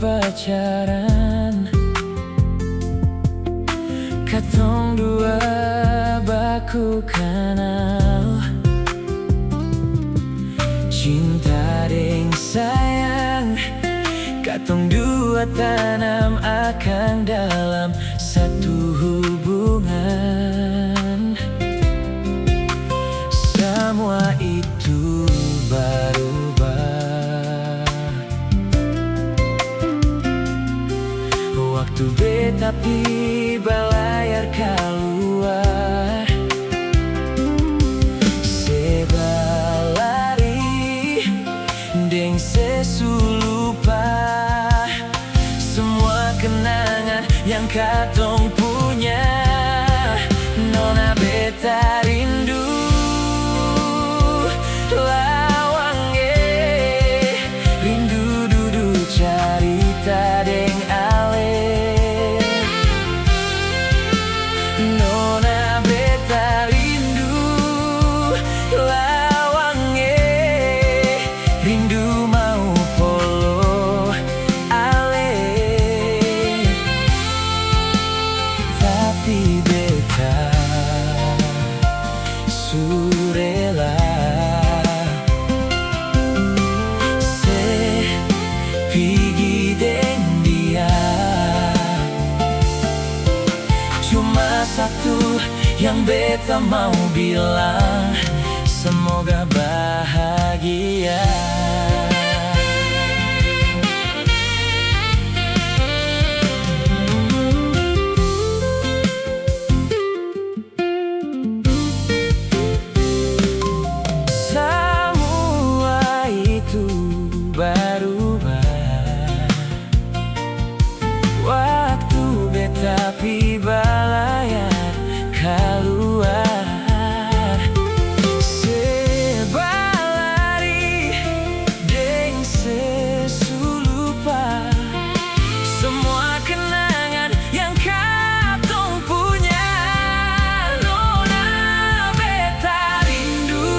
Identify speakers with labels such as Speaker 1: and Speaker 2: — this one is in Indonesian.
Speaker 1: pacaran, katong dua baku kenal. Cinta deng sayang, katong dua tanam akan dalam satu hubungan. Semua itu berubah waktu beta pi balayar keluar. Sebalari deng sesulupa semua kenangan yang katong punya. Nona beta rindu lawange, rindu duduk carita deng ale. Nona beta rindu lawange, rindu mau polo ale. Tapi beta surela se pigi deng dia. Cuma satu yang beta mau bilang, semoga bahagia. Semua itu berubah waktu beta pi balayar keluar. Sebalari deng sesulupa semua kenangan yang katong punya. Nona beta rindu